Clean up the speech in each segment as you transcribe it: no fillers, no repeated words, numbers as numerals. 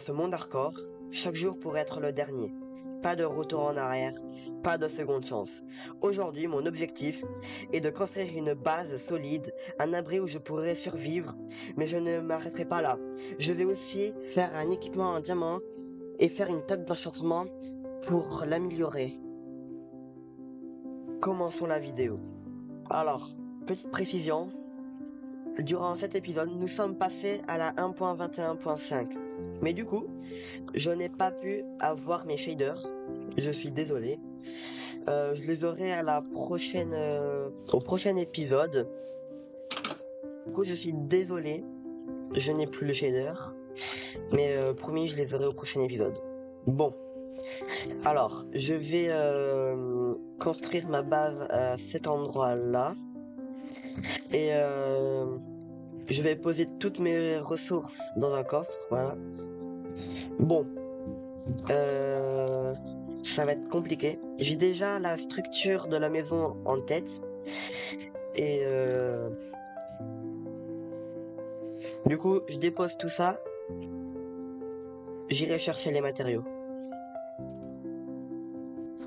ce monde hardcore, chaque jour pourrait être le dernier. Pas de retour en arrière, pas de seconde chance. Aujourd'hui, mon objectif est de construire une base solide, un abri où je pourrais survivre, mais je ne m'arrêterai pas là. Je vais aussi faire un équipement en diamant et faire une table d'enchantement pour l'améliorer. Commençons la vidéo. Alors, petite précision, durant cet épisode, nous sommes passés à la 1.21.5. Mais du coup, je n'ai pas pu avoir mes shaders. Je suis désolé. Je les aurai à la prochaine, au prochain épisode. Du coup, je suis désolé. Je n'ai plus le shader. Mais promis, je les aurai au prochain épisode. Bon. Alors, je vais construire ma base à cet endroit-là. Et je vais poser toutes mes ressources dans un coffre. Voilà. Bon. Ça va être compliqué. J'ai déjà la structure de la maison en tête. Et du coup, je dépose tout ça. J'irai chercher les matériaux.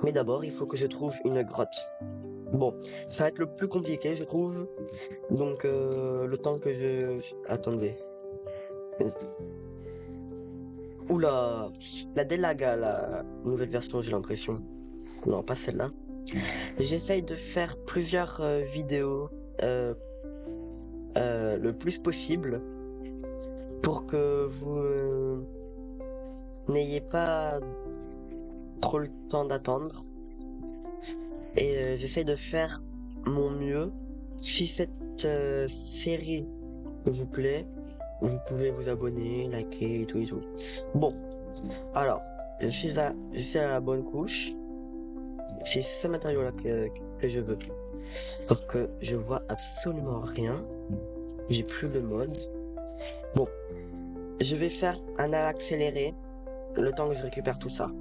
Mais d'abord, il faut que je trouve une grotte. Bon, ça va être le plus compliqué, je trouve. Donc, le temps que Attendez. Oula, la Delaga, la nouvelle version, j'ai l'impression. Non, pas celle-là. J'essaye de faire plusieurs vidéos le plus possible pour que vous n'ayez pas trop le temps d'attendre. Et j'essaie de faire mon mieux. Si cette série vous plaît, vous pouvez vous abonner, liker et tout et tout. Bon, alors, je suis à la bonne couche. C'est ce matériau-là que je veux. Sauf que je vois absolument rien. J'ai plus le mode. Bon, je vais faire un accéléré le temps que je récupère tout ça.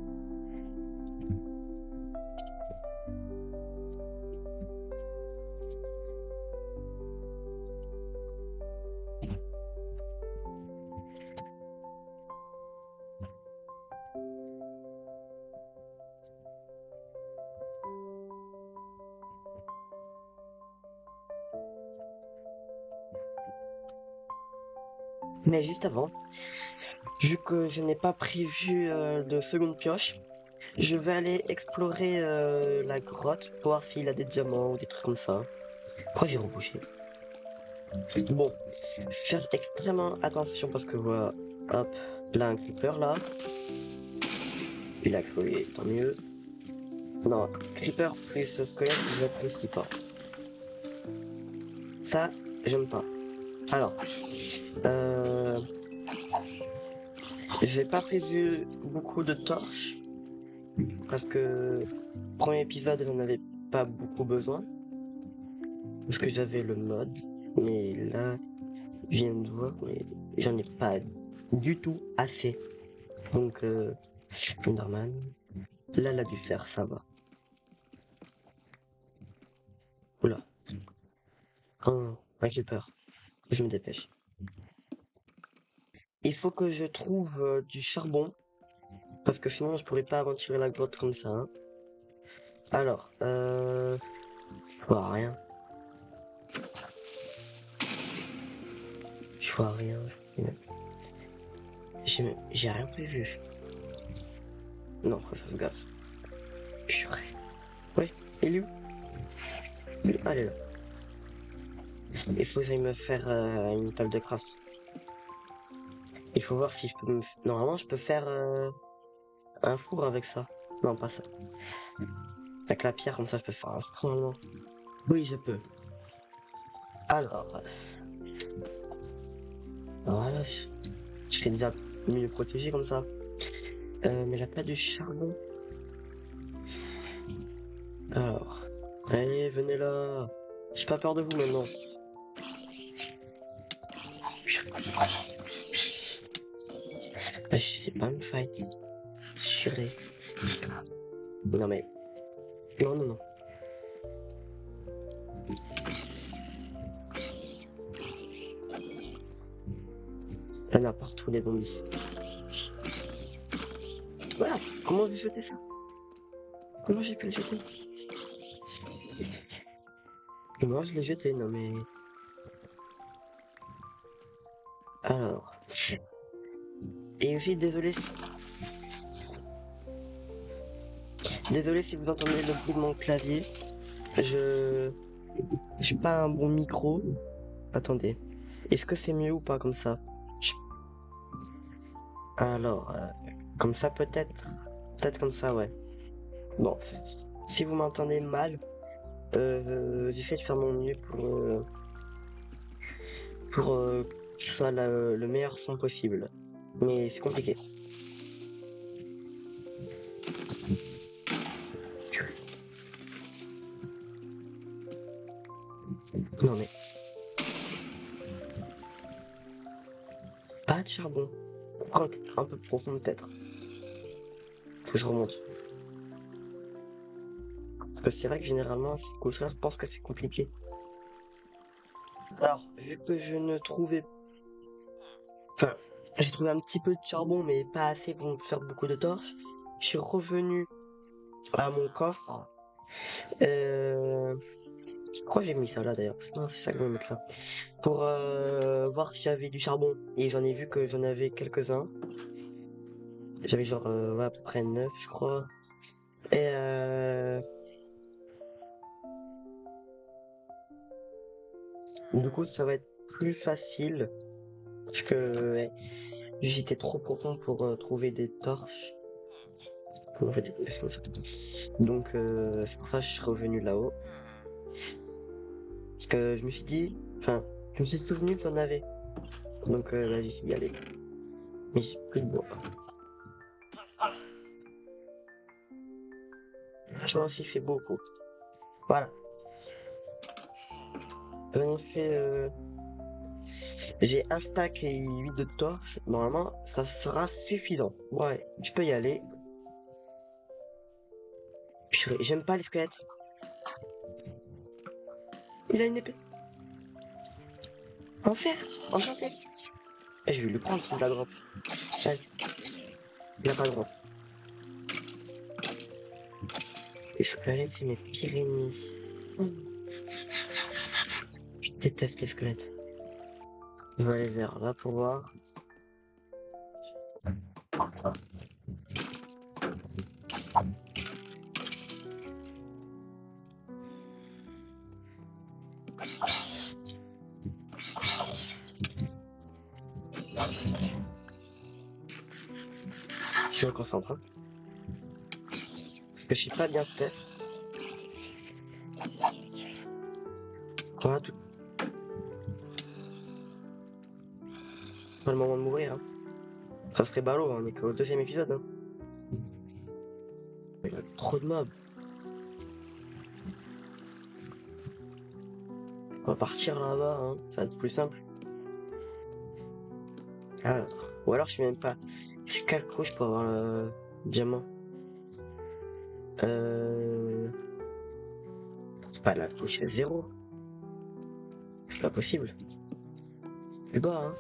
Mais juste avant, vu que je n'ai pas prévu de seconde pioche, je vais aller explorer la grotte pour voir s'il a des diamants ou des trucs comme ça. Pourquoi j'ai rebouché? Bon, faire extrêmement attention parce que voilà, hop, là un creeper là. Il a crevé, tant mieux. Non, creeper plus squelette, je n'apprécie pas. Ça, j'aime pas. Alors, j'ai pas prévu beaucoup de torches parce que premier épisode j'en avais pas beaucoup besoin parce que j'avais le mode, mais là je viens de voir mais j'en ai pas du tout assez, donc normal. Là elle a dû faire, ça va. Oula, oh, j'ai peur, je me dépêche. Il faut que je trouve du charbon parce que sinon je pourrais pas aventurer la grotte comme ça, hein. Alors, je vois rien. Je vois rien. J'ai rien prévu. Non, faut que je fasse gaffe. Purée. Ouais, il est où? Ah, elle est là. Il faut que j'aille me faire une table de craft. Il faut voir si je peux me... Normalement, je peux faire un four avec ça. Non, pas ça. Avec la pierre, comme ça, je peux faire un four, normalement. Oui, je peux. Alors... Voilà, je serai déjà mieux protégé comme ça. Mais la pas de charbon. Alors... Allez, venez là. J'ai pas peur de vous maintenant. Je sais pas me fight. Juré. Non mais... Non, non, non. Il y en a partout les zombies. Voilà. Comment j'ai jeté ça? Comment j'ai pu le jeter? Moi, je l'ai jeté, non mais... Alors... Et aussi, désolé si vous entendez le bruit de mon clavier. Je... J'ai pas un bon micro. Attendez. Est-ce que c'est mieux ou pas comme ça? Je- Alors, comme ça peut-être. Peut-être comme ça, ouais. Bon, si vous m'entendez mal, j'essaie de faire mon mieux pour que ce soit le meilleur son possible. Mais c'est compliqué. Non mais, pas de charbon. Un peu profond peut-être. Faut que je remonte. Parce que c'est vrai que généralement, cette couche-là, je pense que c'est compliqué. Alors, vu que je ne trouvais... Enfin, j'ai trouvé un petit peu de charbon, mais pas assez pour me faire beaucoup de torches. Je suis revenu à mon coffre. Pourquoi j'ai mis ça là d'ailleurs? Non, c'est ça que je vais mettre là. Pour voir si j'avais du charbon. Et j'en ai vu que j'en avais quelques-uns. J'avais genre ouais, à peu près 9 je crois. Et du coup ça va être plus facile. Parce que ouais, j'étais trop profond pour trouver des torches. En fait, c'est comme ça. Donc c'est pour ça que je suis revenu là-haut. Parce que je me suis dit... Enfin, je me suis souvenu que j'en avais. Donc là j'y suis allé. Mais j'ai plus de bois. Franchement, aussi, il fait beaucoup. Voilà. On fait... J'ai un stack et 8 de torches. Normalement, ça sera suffisant. Ouais, je peux y aller. Purée, j'aime pas les squelettes. Il a une épée. En fer. Enchanté. Et je vais lui prendre son la drop. Allez. Il a pas de drop. Les squelettes, c'est mes pires ennemis. Je déteste les squelettes. On va aller vers là pour voir. Je me concentre. Hein. Parce que je suis pas bien Steph. Voilà, tout. Pas le moment de mourir. Hein. Ça serait ballot, on est qu'au deuxième épisode. Hein. Il y a trop de mobs. On va partir là-bas, hein. Ça va être plus simple. Ah, ou alors je sais même pas. C'est quelle couche pour avoir le diamant? C'est pas la couche 0. C'est pas possible. C'est plus bas, hein.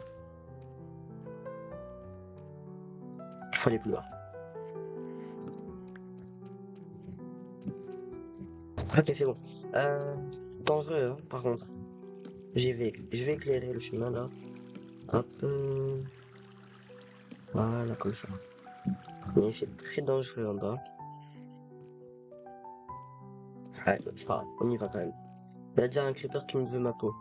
Il faut aller plus bas. Ok, c'est bon. Dangereux, hein, par contre. Je vais éclairer le chemin là. Hop. Voilà, comme ça. Mais c'est très dangereux en bas. Ouais, c'est pas grave, on y va quand même. Il y a déjà un creeper qui me veut ma peau.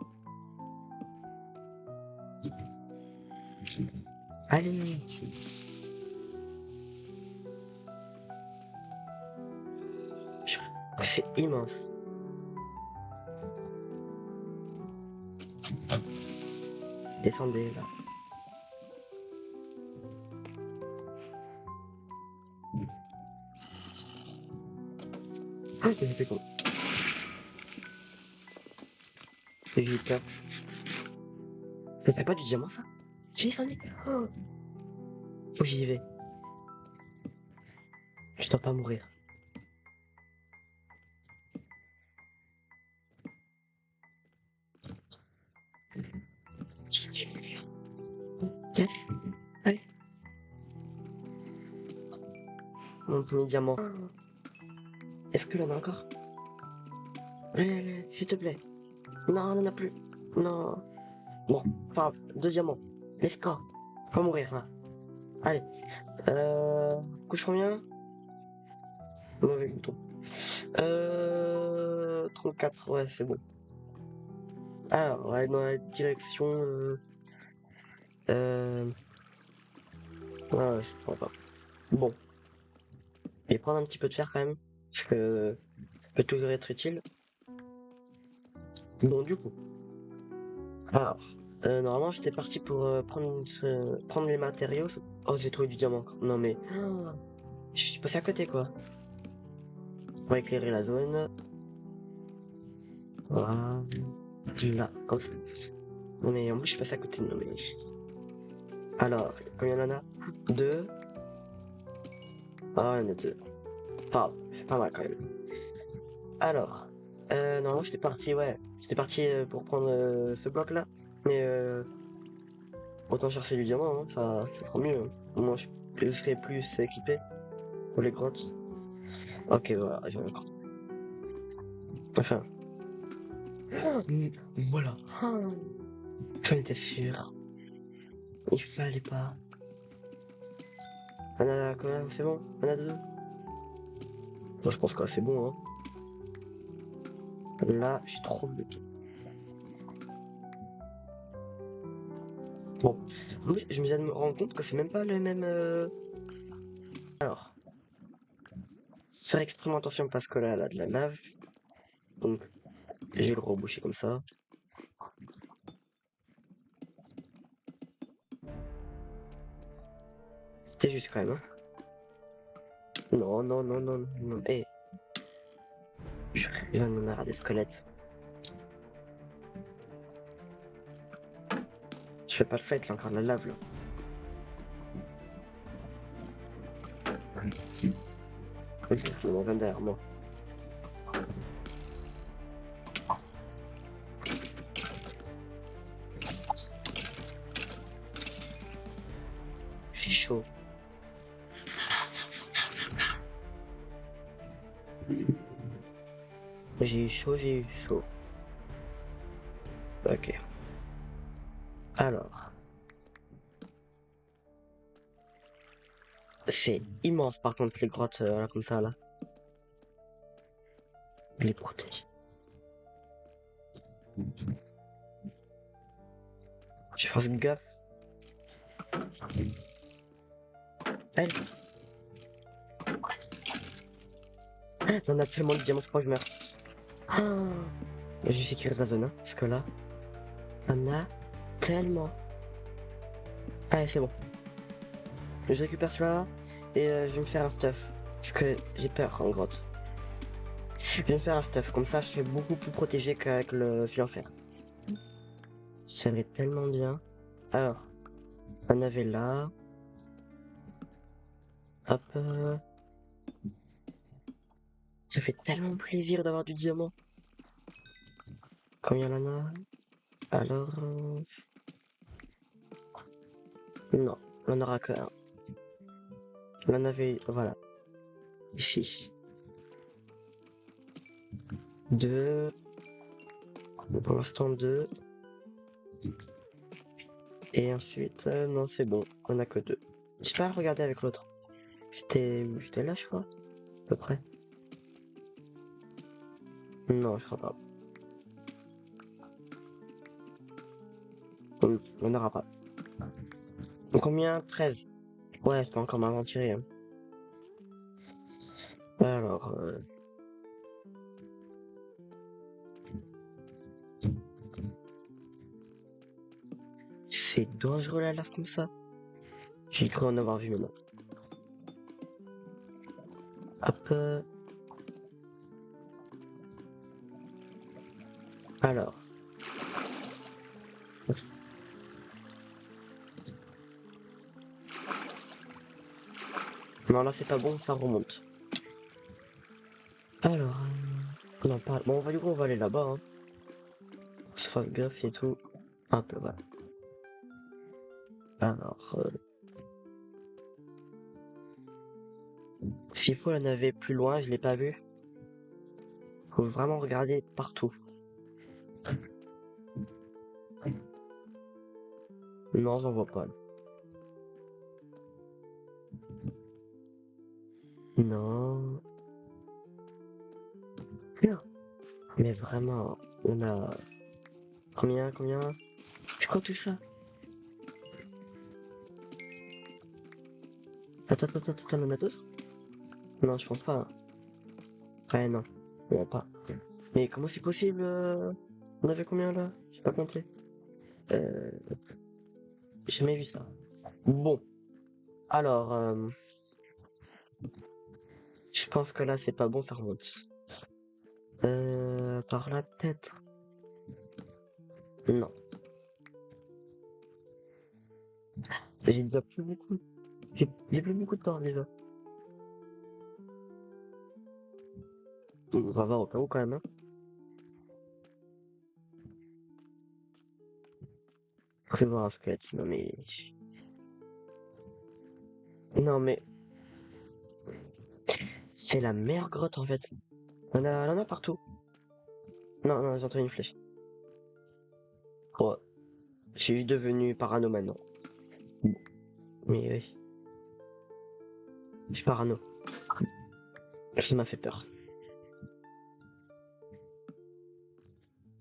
Allez! C'est immense. Descendez là. Ah, c'est con. J'ai eu peur. Ça c'est pas du diamant ça? Si, c'en est. Oh. Faut que j'y vais. Je dois pas mourir. Yes. Allez. premier diamant. Est-ce que là, on a encore? Allez, allez, s'il te plaît. Non, on en a plus. Non. Bon, pas grave, 2 diamants. Let's go. Faut mourir là. Allez. Couche combien? Mauvais bouton. 34, ouais, c'est bon. Alors, on va aller dans la direction. Ouais, je crois pas. Bon. Et prendre un petit peu de fer quand même. Parce que ça peut toujours être utile. Bon, du coup. Alors, normalement, j'étais parti pour prendre les matériaux. Oh, j'ai trouvé du diamant. Non, mais. Je suis passé à côté, quoi. On va éclairer la zone. Voilà. Là, comme ça. Non, mais en plus, je suis passé à côté. Non, mais. Alors, combien il y en a? 2. Ah, il y en a 2. Enfin, c'est pas mal quand même. Alors, normalement, j'étais parti, ouais. J'étais parti pour prendre ce bloc-là. Mais autant chercher du diamant, hein, ça sera mieux. Hein. Au moins, je serai plus équipé pour les grottes. Ok, voilà, j'ai encore. Enfin. Voilà. J'en étais sûr. Il fallait pas. On a quand même, c'est bon? On a 2. Moi, je pense que c'est bon, hein. Là, j'ai trop de. Bon. En plus, je me viens de me rendre compte que c'est même pas le même. Alors. Faire extrêmement attention parce que là, elle a de la lave. Donc, je vais le reboucher comme ça. C'est juste quand même. Hein. Non, non, non, non, non. Eh. Je viens de me marre des squelettes. Je fais pas le fait, là, encore de la lave, là. Ok, je m'en viens derrière moi. C'est chaud. J'ai eu chaud, j'ai eu chaud. Ok. Alors. C'est immense par contre les grottes comme ça là. Les protège. Je vais faire gaffe. Elle. On a tellement de diamants, je crois que je meurs. J'ai sécurisé la zone, hein, parce que là, on a tellement. Allez, c'est bon. Je récupère celui-là et je vais me faire un stuff. Parce que j'ai peur en grotte. Je vais me faire un stuff, comme ça je suis beaucoup plus protégé qu'avec le fil en fer. Ça irait tellement bien. Alors, on avait là. Hop. Ça fait tellement plaisir d'avoir du diamant. Combien il y en a? Alors... Non, on n'en aura que un. On en avait... Voilà. Ici. 2. Pour l'instant 2. Et ensuite... non, c'est bon. On a que 2. J'ai pas regardé avec l'autre. J'étais là, je crois. À peu près. Non, je crois pas. On n'aura pas. Donc combien? 13. Ouais, c'est pas encore m'aventurer. Hein. Alors... C'est dangereux la lave comme ça. J'ai cru en avoir vu maintenant. Hop. Alors. Non, là c'est pas bon, ça remonte. Alors. On en parle. Bon, du coup, on va aller là-bas. Hein. Faut se fasse gaffe et tout. Hop, voilà. Alors. S'il faut, il y en avait plus loin, je l'ai pas vu. Faut vraiment regarder partout. Non, j'en vois pas. Non. Bien. Mais vraiment, on a... Combien? C'est quoi tout ça? Attends, on en a d'autres? Non, je pense pas. Ouais, non. Il y en a pas. Mais comment c'est possible On avait combien là? J'ai pas compté. Euh... J'ai jamais vu ça. Bon. Alors, je pense que là c'est pas bon, ça remonte. Par là peut-être? Non. J'ai déjà plus beaucoup. J'ai plus beaucoup de temps déjà. On va voir au cas où quand même. Hein. Prévoir un squelette. Non mais. Non mais. C'est la meilleure grotte en fait. On en a partout. Non, j'ai entendu une flèche. Oh, je suis devenu parano maintenant. Mais oui. Je suis parano. Ça m'a fait peur.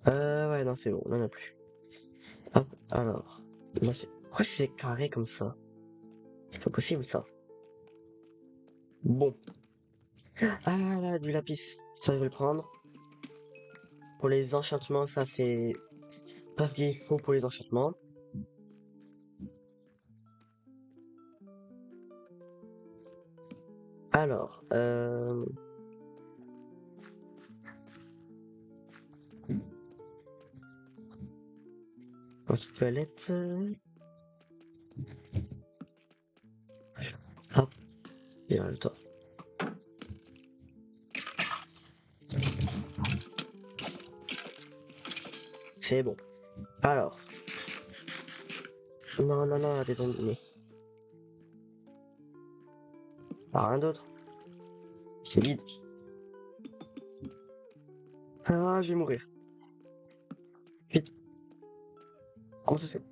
Ouais, non, c'est bon, on en a plus. Hop, alors. Là, pourquoi c'est carré comme ça? C'est pas possible ça. Bon. Ah là, du lapis. Ça, je vais le prendre. Pour les enchantements, ça c'est pas ce qu'il faut pour les enchantements. Alors, un squelette. Hop, et le temps. C'est bon. Alors. Non, des zombies. Ah, rien d'autre. C'est vide. Ah, je vais mourir. Vite. Comment ça se fait?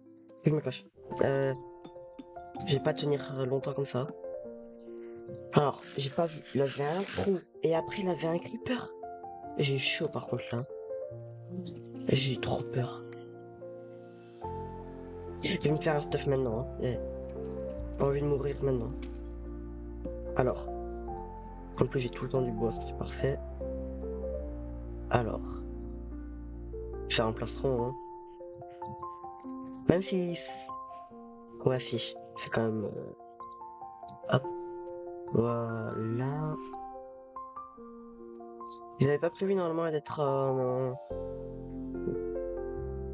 Je me cache. Je vais pas tenir longtemps comme ça. Alors, j'ai pas vu. Il avait un trou et après il avait un creeper. J'ai eu chaud par contre là. J'ai eu trop peur. Je vais me faire un stuff maintenant. Hein. Pas envie de mourir maintenant. Alors. En plus j'ai tout le temps du bois, ça c'est parfait. Alors. Faire un plastron. Hein. Même si... Ouais si. C'est quand même... Hop. Voilà. J'avais pas prévu normalement d'être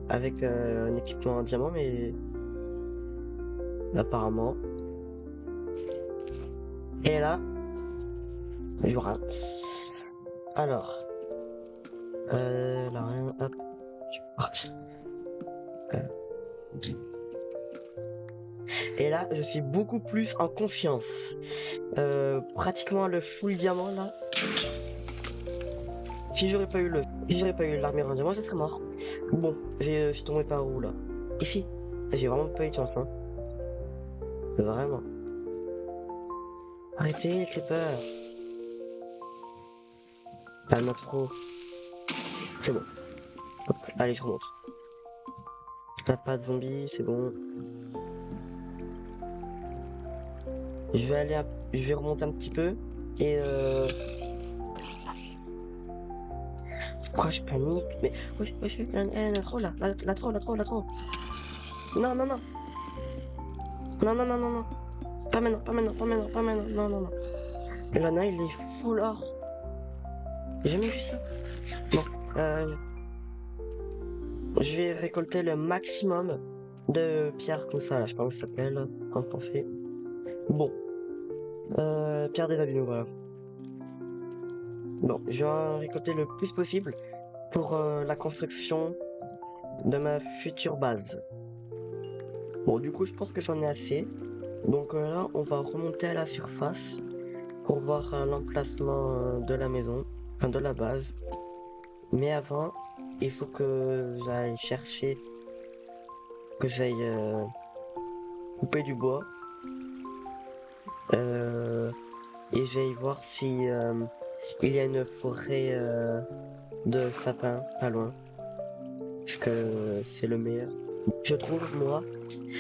avec un équipement en diamant, mais apparemment. Et là, je vois rien. Alors, là rien, hop, je suis parti. Et là, je suis beaucoup plus en confiance. Pratiquement le full diamant là. Si j'aurais pas eu l'armure en diamant, je serais mort. Bon, je suis tombé par où là? Ici. J'ai vraiment pas eu de chance, hein. Vraiment. Arrêtez les creepers. Calme trop. C'est bon. Hop, allez, je remonte. T'as pas de zombies, c'est bon. Je vais remonter un petit peu. Et pourquoi je panique? Mais, wesh, il y en a trop là. La trop. Non. Non. Pas maintenant. Non. Et là, il est full or. J'ai jamais vu ça. Bon, je vais récolter le maximum de pierres comme ça, là. Je sais pas comment ça s'appelle, quand on fait. Bon. Pierre des abîmes, voilà. Bon, je vais en récolter le plus possible pour la construction de ma future base. Bon, du coup, je pense que j'en ai assez. Donc là, on va remonter à la surface. pour voir l'emplacement de la maison, enfin de la base. Mais avant, il faut que j'aille chercher, que j'aille couper du bois. Et j'aille voir si il y a une forêt de sapins pas loin. Parce que c'est le meilleur. Je trouve moi,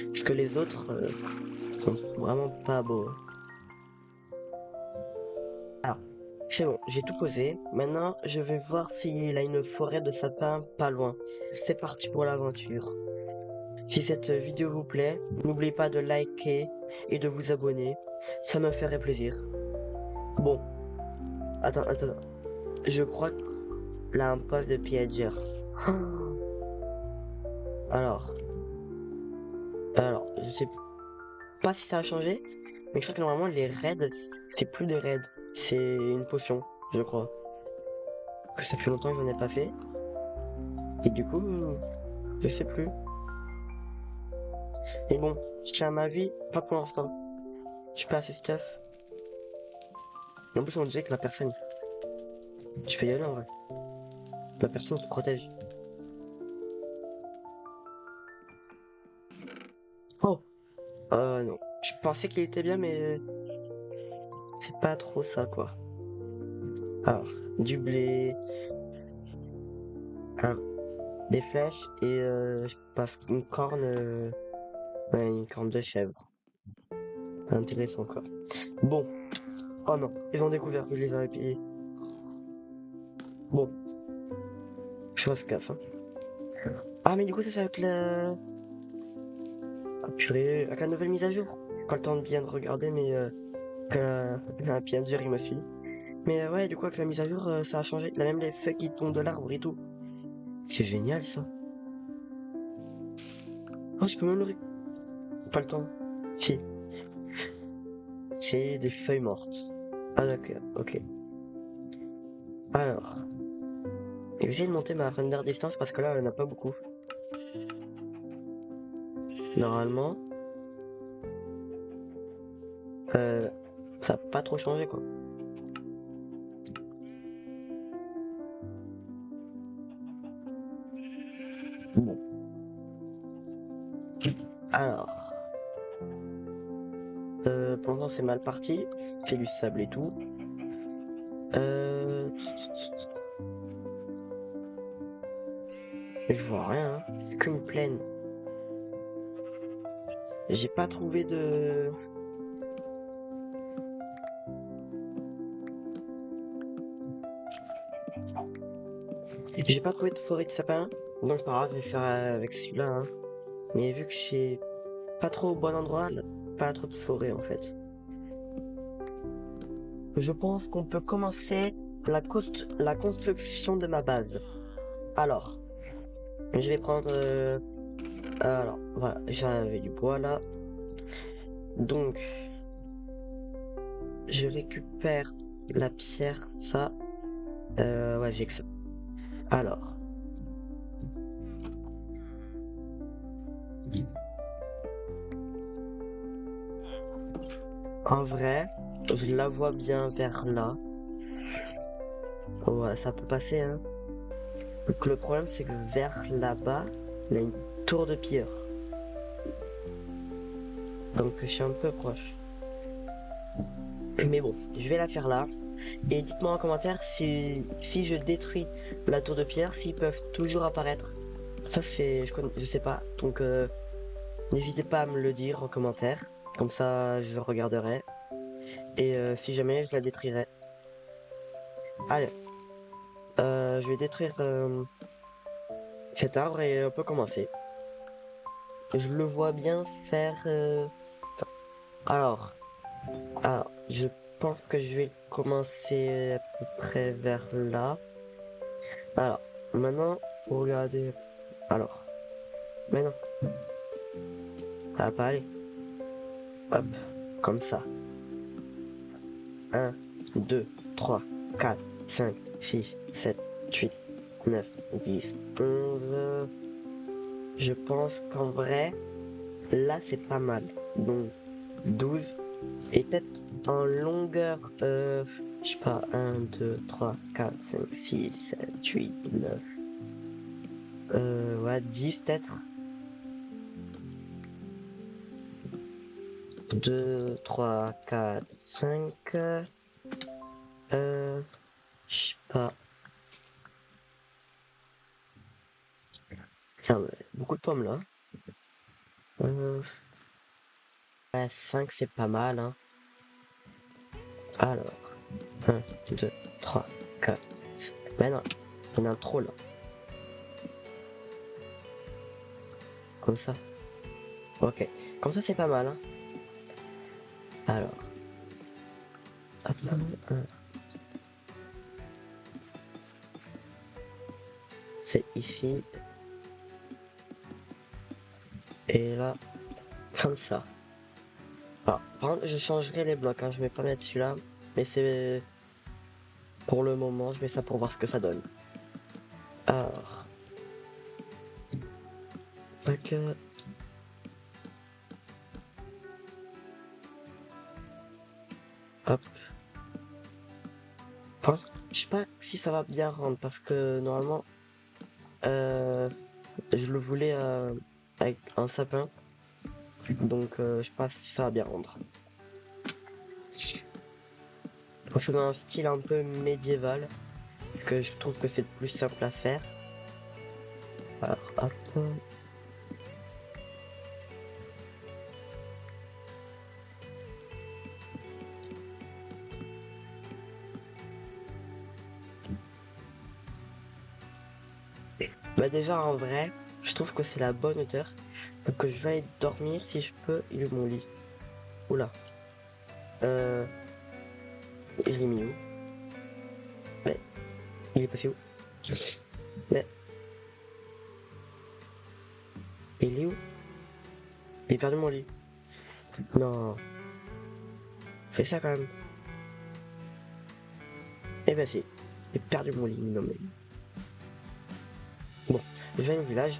parce que les autres sont vraiment pas beaux. Alors, c'est bon, j'ai tout posé. Maintenant, je vais voir s'il a une forêt de sapins pas loin. C'est parti pour l'aventure. Si cette vidéo vous plaît, n'oubliez pas de liker et de vous abonner. Ça me ferait plaisir. Bon, attends. Je crois que là, un poste de pillager. Alors, je sais pas si ça a changé, mais je crois que normalement les raids, c'est plus des raids, c'est une potion, je crois. Que ça fait longtemps que j'en ai pas fait. Et du coup, je sais plus. Mais bon, je tiens à ma vie, pas pour l'instant. Je suis pas assez stuff. En plus, on dirait que la personne. Je vais y aller en vrai. La personne se protège. Oh! Non. Je pensais qu'il était bien, mais c'est pas trop ça, quoi. Alors, du blé. Alors, des flèches et je passe une corne. Ouais, une corne de chèvre. Intéressant, quoi. Bon. Oh non, ils ont découvert que je les avais payés. Bon. Je fasse gaffe, hein. Ah, mais du coup, ça, c'est avec la. Ah, purée, avec la nouvelle mise à jour. Pas le temps de bien de regarder, mais que la PNG, il me suit. Mais ouais, du coup, avec la mise à jour, ça a changé. Il a même les feuilles qui tombent de l'arbre et tout. C'est génial, ça. Oh, je peux même le. Pas le temps. Si. C'est des feuilles mortes. Ah, d'accord, ok. Alors. Je vais essayer de monter ma render distance parce que là, elle n'a pas beaucoup. Normalement. Ça n'a pas trop changé, quoi. Bon. Alors. Pour l'instant, c'est mal parti. C'est du sable et tout. Je vois rien, hein. Qu'une plaine. J'ai pas trouvé de. J'ai pas trouvé de forêt de sapin. Donc c'est pas grave, je vais faire avec celui-là, hein. Mais vu que je suis pas trop au bon endroit, là, pas trop de forêt en fait. Je pense qu'on peut commencer la construction de ma base. Alors, je vais prendre. Alors, voilà, j'avais du bois là. Donc, je récupère la pierre, ça. Ouais, j'ai que ça. Alors. En vrai, je la vois bien vers là. Ouais, ça peut passer, hein. Donc le problème, c'est que vers là-bas, il y a une tour de pilleur. Donc je suis un peu proche. Mais bon, je vais la faire là. Et dites-moi en commentaire si je détruis la tour de pierre, s'ils peuvent toujours apparaître. Ça, je sais pas. Donc n'hésitez pas à me le dire en commentaire. Comme ça, je regarderai. Et si jamais, je la détruirai. Allez. Je vais détruire cet arbre et on peut commencer. Je le vois bien faire. Alors, je pense que je vais commencer à peu près vers là. Alors, maintenant, faut regarder. Alors, maintenant, ça va pas aller. Hop, comme ça. 1, 2, 3, 4, 5, 6, 7, 8, 9, 10, 11. Je pense qu'en vrai, là c'est pas mal. Donc 12, Et peut-être en longueur, je sais pas, 1, 2, 3, 4, 5, 6, 7, 8, 9, ouais, 10 peut-être. 2, 3, 4, 5, je sais pas. Tiens, beaucoup de pommes là. Ouais, 5 c'est pas mal, hein. Alors, 1, 2, 3, 4, 5. Mais non, il y en a trop là. Comme ça. Ok, comme ça c'est pas mal, hein. Alors, hop là, c'est ici. Et là, comme ça. Alors, par contre, je changerai les blocs, hein. Je vais pas mettre celui-là. Mais c'est pour le moment, je mets ça pour voir ce que ça donne. Alors, ok. Hop. Je sais pas si ça va bien rendre parce que normalement, je le voulais avec un sapin. Donc, je sais pas si ça va bien rendre. On fait dans un style un peu médiéval que je trouve que c'est le plus simple à faire. Alors, hop. Bah déjà en vrai, je trouve que c'est la bonne hauteur. Donc je vais dormir si je peux. Il est où mon lit? Oula. Je l'ai mis où? Mais il est passé où? Mais il est où? Il est perdu mon lit. Non. Fais ça quand même. Eh ben si. J'ai perdu mon lit. Non mais. Bon, je vais au village.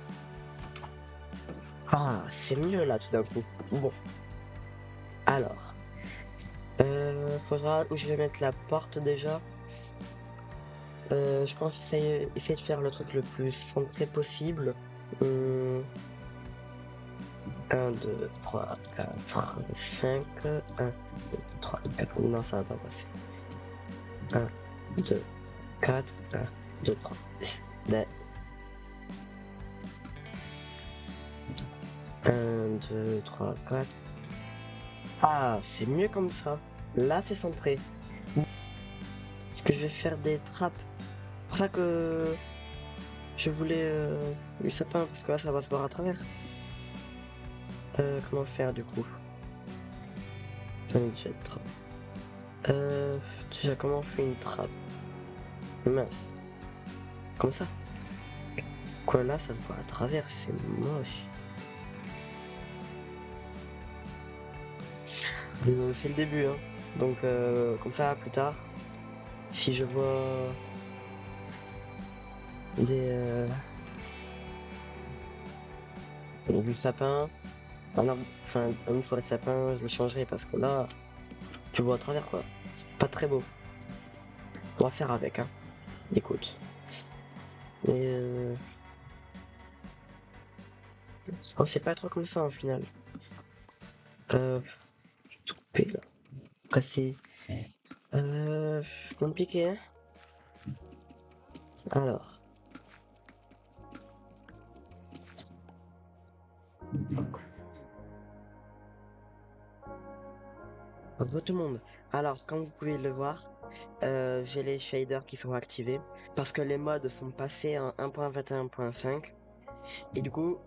Ah, c'est mieux là tout d'un coup. Bon. Alors. Faudra où je vais mettre la porte déjà. Je pense essayer de faire le truc le plus centré possible. 1, 2, 3, 4, 5, 1, 2, 3, 4, non ça va pas passer. 1, 2, 4, 1, 2, 3, 1, 2, 3, 4. Ah, c'est mieux comme ça. Là, c'est centré. Est-ce que je vais faire des trappes? C'est pour ça que je voulais du sapin, parce que là, ça va se voir à travers. Comment faire du coup? Déjà, déjà, comment on fait une trappe? Mince. Comme ça. Quoi là, ça se voit à travers, c'est moche. C'est le début, hein. Donc, comme ça, plus tard, si je vois des du sapin, enfin, une forêt de sapin, je le changerai parce que là, tu vois à travers quoi. C'est pas très beau. On va faire avec, hein. Écoute. Et oh, c'est pas trop comme ça, au final. Tout coupé, là. Cassé. Compliqué, hein. Alors. Re tout le monde. Alors, comme vous pouvez le voir, j'ai les shaders qui sont activés parce que les mods sont passés en 1.21.5 et du coup,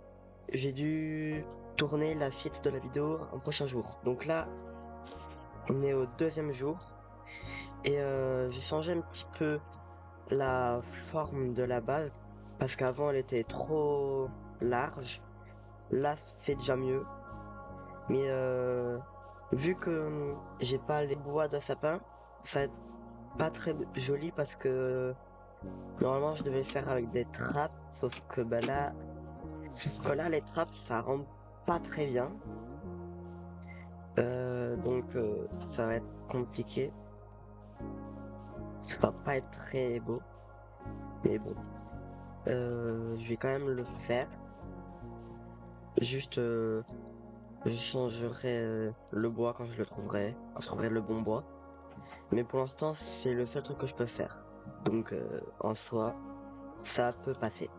j'ai dû tourner la suite de la vidéo en prochain jour. Donc là, on est au deuxième jour et j'ai changé un petit peu la forme de la base parce qu'avant elle était trop large. Là, c'est déjà mieux. Mais vu que j'ai pas les bois de sapin, ça va être pas très joli parce que normalement je devais le faire avec des trappes, sauf que là les trappes ça rend pas très bien. Ça va être compliqué. Ça va pas être très beau. Mais bon. Je vais quand même le faire. Juste, je changerai le bois quand je le trouverai. Quand je trouverai le bon bois. Mais pour l'instant, c'est le seul truc que je peux faire. Donc, en soi, ça peut passer.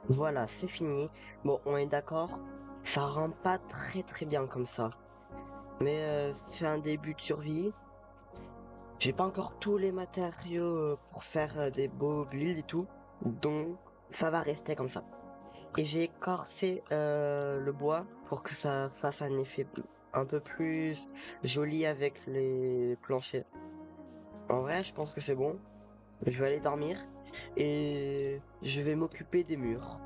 Voilà, c'est fini. Bon, on est d'accord. Ça rend pas très très bien comme ça. Mais c'est un début de survie. J'ai pas encore tous les matériaux pour faire des beaux builds et tout. Donc, ça va rester comme ça. Et j'ai écorcé le bois pour que ça fasse un effet un peu plus joli avec les planchers. En vrai, je pense que c'est bon. Je vais aller dormir et je vais m'occuper des murs.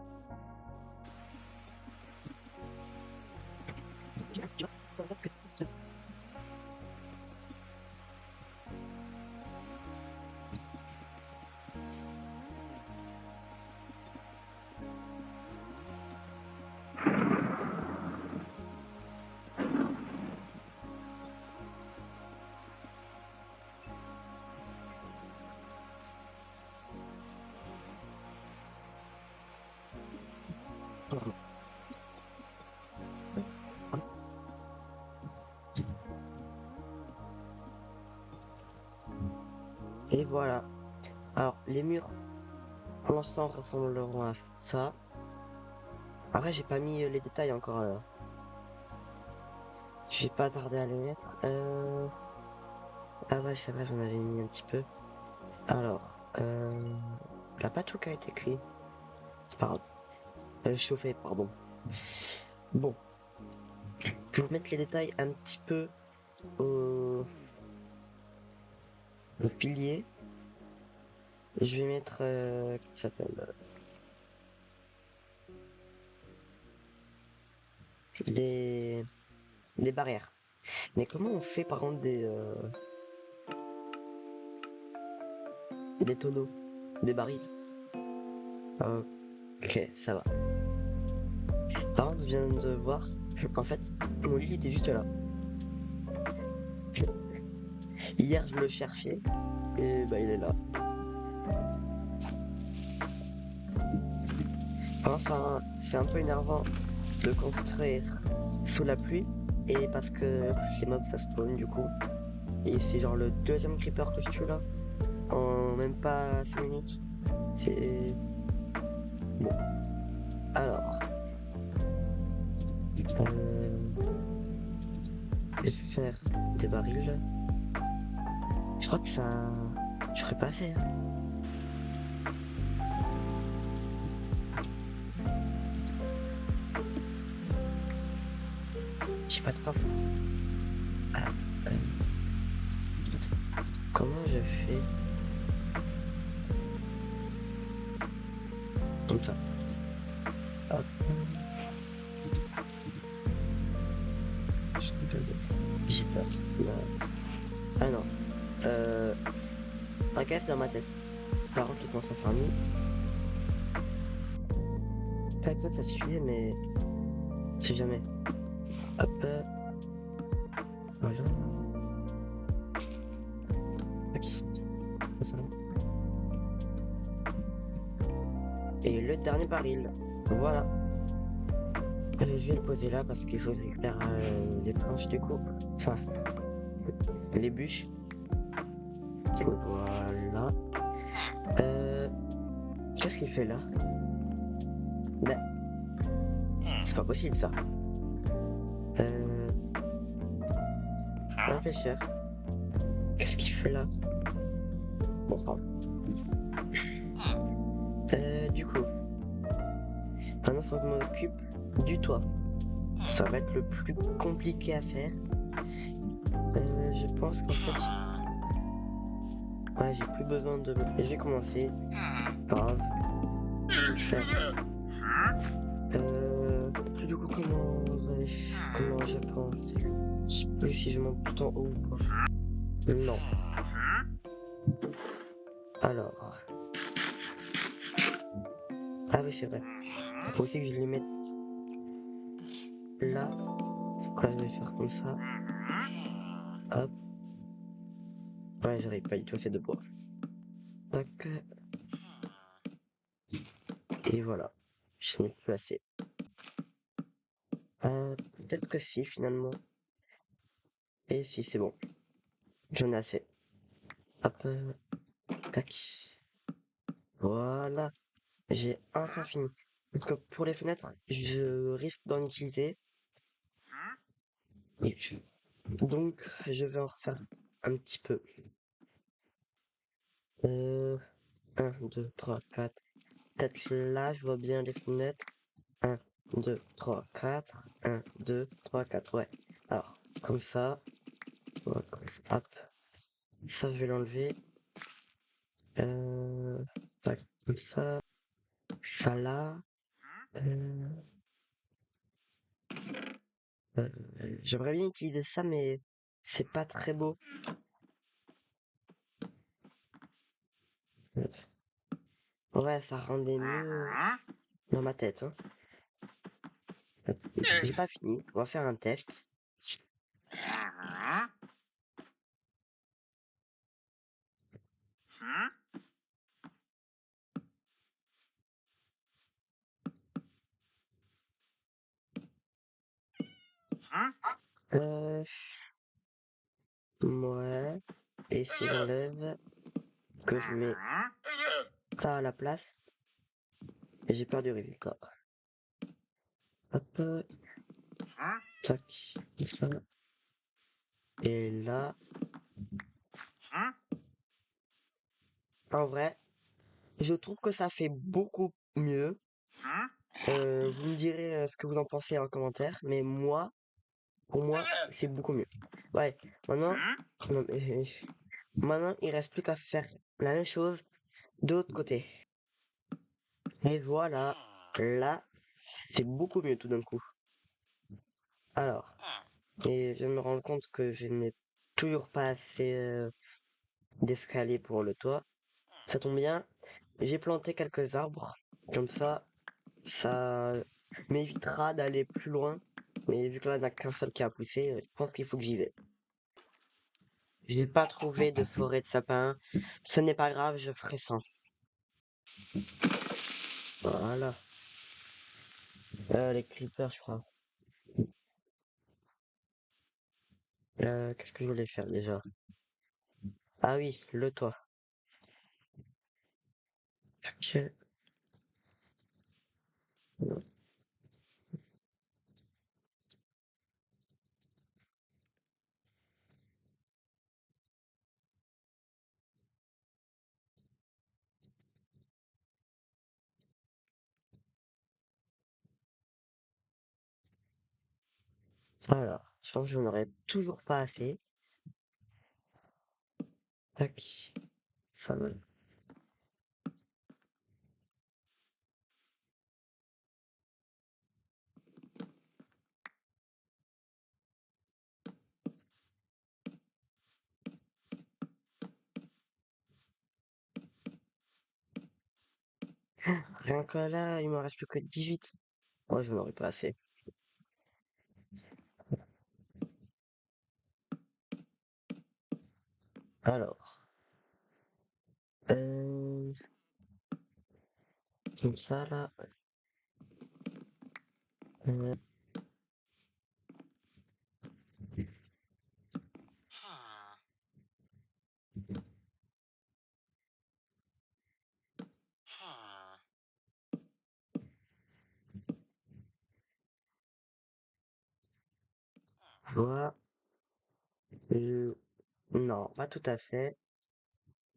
Et voilà. Alors, les murs, pour l'instant, ressembleront à ça. Après, j'ai pas mis les détails encore là. J'ai pas tardé à les mettre. Ah ouais, c'est vrai, j'en avais mis un petit peu. Alors, la pâte a été cuite. C'est pas grave. Chauffée, pardon. Bon. Je vais mettre les détails un petit peu au, au pilier. Je vais mettre, comment ça s'appelle, des, des barrières. Mais comment on fait par contre des tonneaux, des barils? Ok, ça va. Par contre, je viens de voir, en fait, mon lit était juste là. Hier, je le cherchais, et bah il est là. Enfin, c'est un peu énervant de construire sous la pluie, et parce que les mobs ça spawn du coup. Et c'est genre le deuxième creeper que je tue là, en même pas 5 minutes. C'est... Bon. Alors... Je vais faire des barils. Je crois que ça... Je ferai pas assez. Hein. J'ai pas de coffre. Ah, comment je fais? Comme ça. Hop. J'ai peur. Non. Ah non. Un cas c'est dans ma tête. Par contre, il commence à faire nuit. Peut-être ça suffit, mais... Je sais jamais. Hop. Voilà. Ok. Ça va. Et le dernier baril. Voilà. Je vais le poser là parce qu'il faut récupérer les planches du coup. Enfin, les bûches. Voilà. Qu'est-ce qu'il fait là? Bah, c'est pas possible ça. Un pêcheur. Qu'est-ce qu'il fait là? Bon, pardon. Du coup, maintenant faut que je m'occupe du toit. Ça va être le plus compliqué à faire. Je pense qu'en fait, ouais, j'ai plus besoin de. Et je vais commencer. Pas grave. Je vais faire. Du coup, comment je pense? Je sais plus si je monte tout en haut ou pas. Non. Alors. Ah oui, c'est vrai. Il faut aussi que je les mette là. Là, je vais faire comme ça. Hop. Ouais, j'arrive pas du tout à faire de bois. Tac. Et voilà. Je n'ai plus assez. Peut-être que si, finalement. Et si, c'est bon. J'en ai assez. Hop. Tac. Voilà. J'ai enfin fini. Parce que pour les fenêtres, je risque d'en utiliser. Et donc, je vais en refaire un petit peu. 1, 2, 3, 4. Peut-être là, je vois bien les fenêtres. 1, 2, 3, 4. 1, 2, 3, 4. Ouais. Alors, comme ça. Voilà, hop. Ça, je vais l'enlever. Tac, comme ça. Ça là. Euh, euh, J'aimerais bien utiliser ça, mais c'est pas très beau. Ouais, ça rendait mieux dans ma tête. Hein. J'ai pas fini. On va faire un test. Euh, ouais. Et si j'enlève, que je mets ça à la place, et j'ai peur du résultat. Hop. Tac. Ça. Et là. En vrai, je trouve que ça fait beaucoup mieux. Vous me direz ce que vous en pensez en commentaire, mais moi, pour moi, c'est beaucoup mieux. Ouais, maintenant, non, maintenant, il reste plus qu'à faire la même chose de l'autre côté. Et voilà, là, c'est beaucoup mieux tout d'un coup. Alors, et je viens de me rendre compte que je n'ai toujours pas assez d'escalier pour le toit. Ça tombe bien, j'ai planté quelques arbres, comme ça m'évitera d'aller plus loin. Mais vu que là, il n'y en a qu'un seul qui a poussé, je pense qu'il faut que j'y vais. J'ai pas trouvé de forêt de sapin. Ce n'est pas grave, je ferai ça. Voilà. Les clippers, je crois. Qu'est-ce que je voulais faire déjà? Ah oui, le toit. Ok. Alors, je pense que j'en aurais toujours pas assez. Tac. Ça va. Rien que là, il me reste plus que 18. Moi, je n'en aurais pas assez. Alors. Euh... Comme ça, là. Euh, Voilà. Je- Non, pas tout à fait.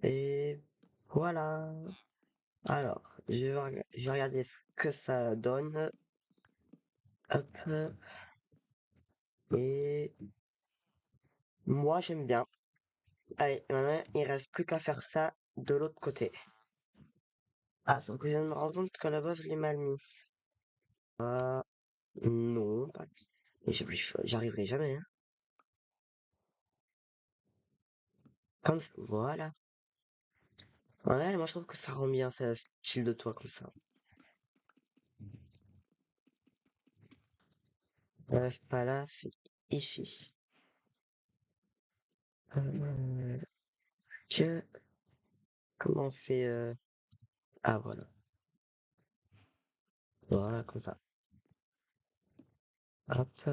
Et voilà. Alors, je vais regarder ce que ça donne. Hop. Et moi, j'aime bien. Allez, maintenant, il reste plus qu'à faire ça de l'autre côté. Ah, sauf que je viens de me rendre compte que là-bas, je l'ai mal mis. Ah, non, pas. Et j'arriverai jamais, hein. Voilà. Ouais, moi, je trouve que ça rend bien, ce style de toit comme ça. C'est pas là, c'est ici. Que... Comment on fait... Ah, voilà. Voilà, comme ça. Hop.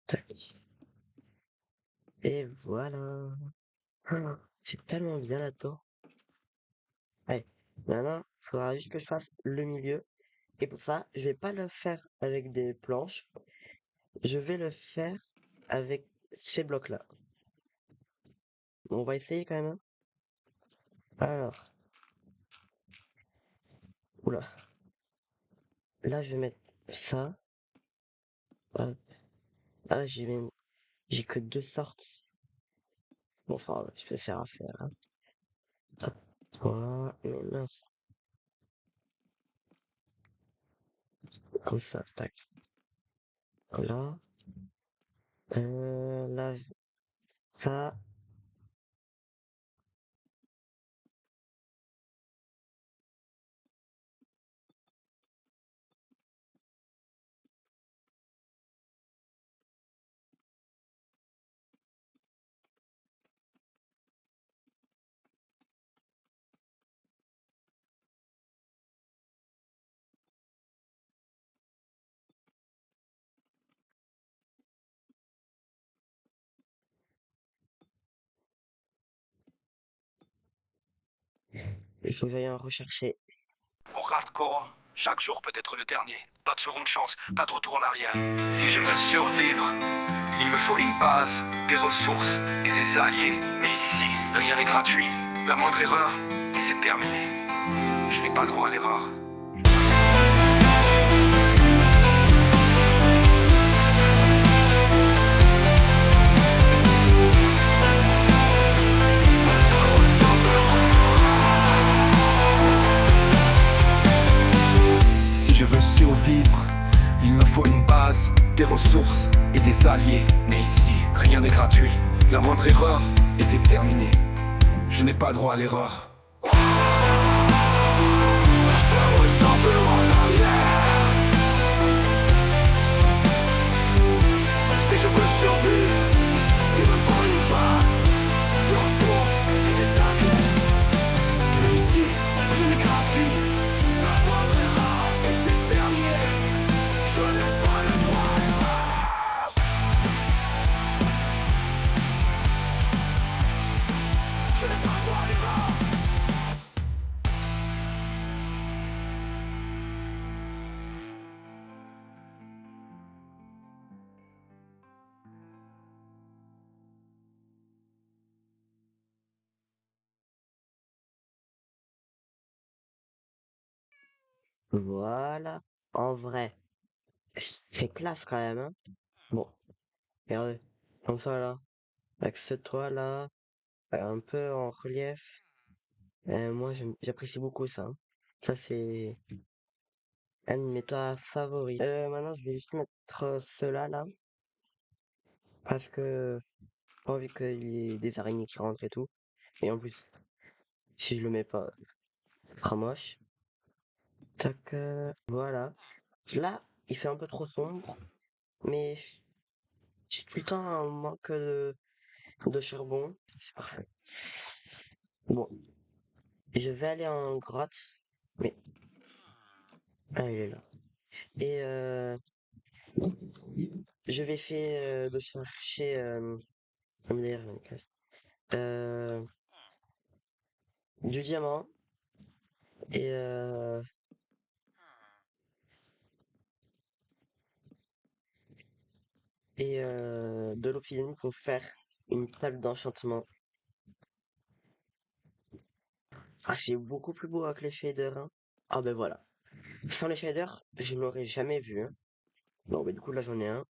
Tac. Et voilà. Ah, c'est tellement bien là-dedans. Ouais. Maintenant, il faudra juste que je fasse le milieu. Et pour ça, je vais pas le faire avec des planches. Je vais le faire avec ces blocs-là. On va essayer quand même, hein. Alors, oula. Là, je vais mettre ça. Hop. Ah, j'ai que deux sortes. Bon, enfin, je peux faire affaire, hein. Hop. Voilà. Mais mince. Comme ça, tac. Là. Là, ça. Il faut que j'aille en rechercher. Au hardcore, chaque jour peut être le dernier. Pas de seconde chance, pas de retour en arrière. Si je veux survivre, il me faut une base, des ressources et des alliés. Mais ici, rien n'est gratuit. La moindre erreur, et c'est terminé. Je n'ai pas droit à l'erreur. Si je veux survivre, il me faut une base, des ressources et des alliés. Mais ici, rien n'est gratuit. La moindre erreur, et c'est terminé. Je n'ai pas droit à l'erreur. Si je veux survivre, il me faut une base, des ressources et des alliés. Mais ici, rien n'est gratuit. La moindre erreur, et c'est terminé. Je n'ai pas le droit à l'erreur. Je n'ai pas le droit à l'erreur. Voilà. En vrai, c'est classe quand même, hein. Bon, regardez. Comme ça, là. Avec cette toile-là, un peu en relief. Moi, j'apprécie beaucoup ça, hein. Ça, c'est un de mes toits favoris. Maintenant, je vais juste mettre cela là. Parce que j'ai pas envie qu'il y ait des araignées qui rentrent et tout. Et en plus, si je le mets pas, ce sera moche. Tac, voilà. Là, il fait un peu trop sombre. Mais j'ai tout le temps un manque de charbon. C'est parfait. Bon, je vais aller en grotte. Mais, ah, il est là. Et je vais faire de chercher. Ah, mais d'ailleurs, il y a une case. Euh, du diamant et de l'obsidienne pour faire une table d'enchantement. Ah, c'est beaucoup plus beau avec les shaders, hein. Ah ben voilà. Sans les shaders, je l'aurais jamais vu, hein. Bon, ben du coup là j'en ai un.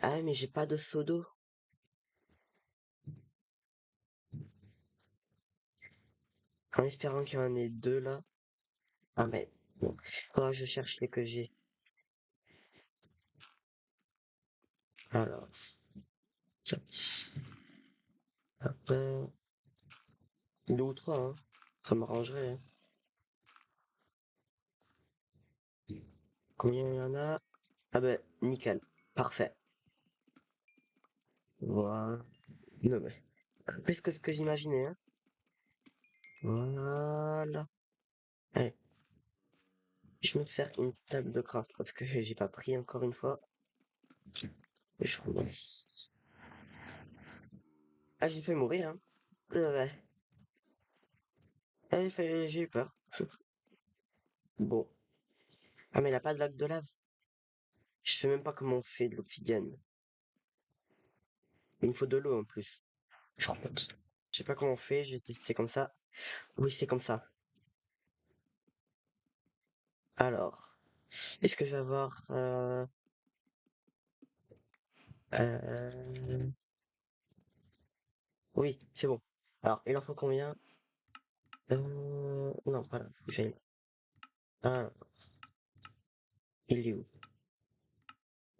Ah mais j'ai pas de seau d'eau. En espérant qu'il y en ait deux là. Ah mais bon. Faudra que je cherche les que j'ai. Alors, ça. Hop, deux ou trois, hein. Ça m'arrangerait, hein. Combien il y en a? Ah ben, nickel. Parfait. Voilà. Non, mais, plus que ce que j'imaginais, hein. Voilà. Allez, je vais me faire une table de craft parce que j'ai pas pris encore une fois. Je recommence. Ah, j'ai fait mourir, hein. Ouais. Ah, j'ai eu peur. Bon. Ah, mais il a pas de lac de lave. Je sais même pas comment on fait de l'obsidienne. Il me faut de l'eau en plus. Je remonte. Je sais pas comment on fait, je vais tester comme ça. Oui, c'est comme ça. Alors, est-ce que je vais avoir... euh, Oui, c'est bon. Alors, il en faut combien? Non, voilà, faut que j'aille. Alors, il est où?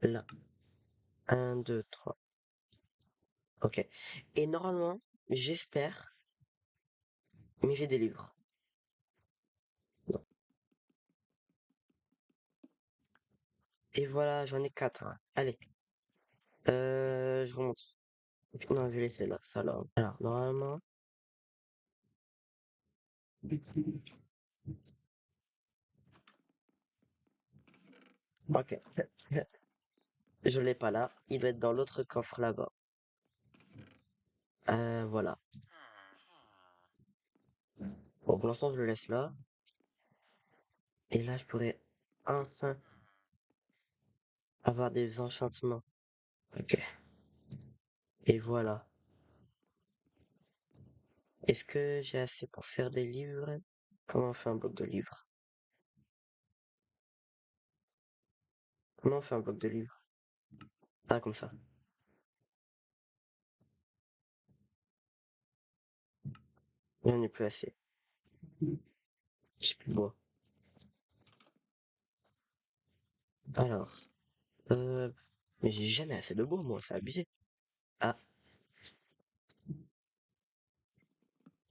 Là. Un, 2, 3. Ok. Et normalement, j'espère, mais j'ai des livres. Non. Et voilà, j'en ai 4. Allez. Je remonte. Non, je vais laisser là, ça là. Alors, normalement... Ok. Je l'ai pas là. Il doit être dans l'autre coffre là-bas. Voilà. Bon, pour l'instant, je le laisse là. Et là, je pourrais enfin avoir des enchantements. Ok. Et voilà. Est-ce que j'ai assez pour faire des livres? Comment on fait un bloc de livres? Comment on fait un bloc de livres? Ah, comme ça. Il n'y en a plus assez. J'ai plus de bois. Alors, euh... mais j'ai jamais assez de bois, moi, c'est abusé. Ah,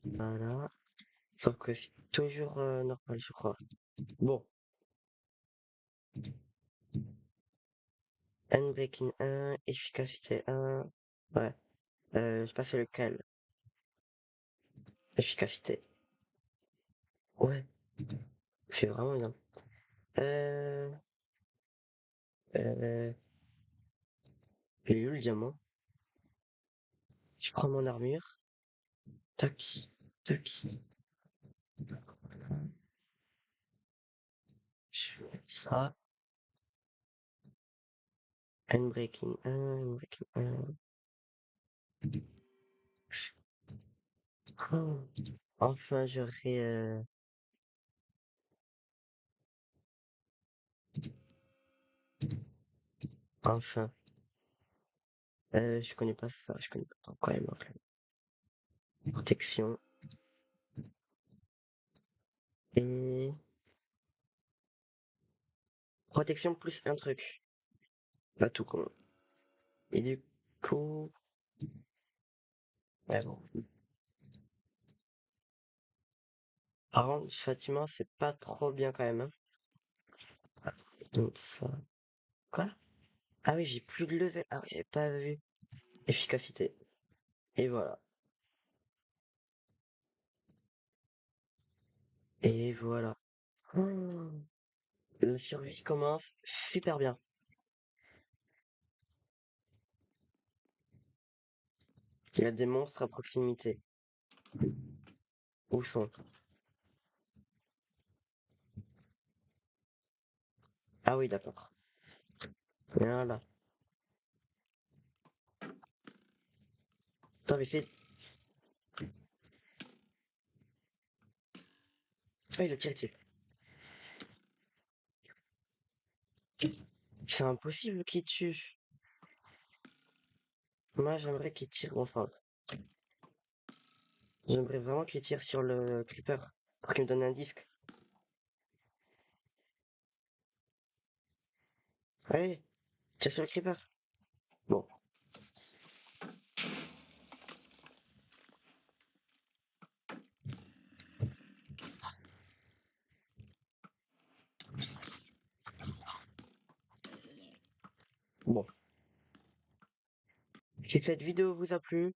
voilà. Sauf que c'est toujours normal, je crois. Bon, Unbreaking 1, efficacité 1. Ouais, j'ai pas fait lequel. Efficacité. Ouais, c'est vraiment bien. Euh... Euh... Il est où le diamant? Je prends mon armure. Tac, tac. Je mets ça. Unbreaking 1, Unbreaking 1. Oh, enfin, j'aurai... Enfin. Je connais pas ça, je connais pas trop quand même. Protection. Et... Protection plus un truc. Pas tout con. Et du coup... Ouais, bon. Par contre, châtiment, c'est pas trop bien quand même, hein. Donc ça... Quoi? Ah oui, j'ai plus de level. Ah oui, j'avais pas vu. Efficacité. Et voilà. Et voilà. Oh, le survie commence super bien. Il y a des monstres à proximité. Où sont? Ah oui, d'accord. Voilà. Attends, mais c'est... Ah, il a tiré dessus. C'est impossible qu'il tue. Moi, j'aimerais qu'il tire, enfin, j'aimerais vraiment qu'il tire sur le creeper pour qu'il me donne un disque. Allez, tire sur le creeper. Bon, Bon. Si cette vidéo vous a plu,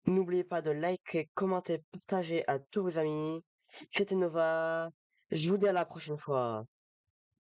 n'oubliez pas de liker, commenter, partager à tous vos amis. C'était Nova. Je vous dis à la prochaine fois.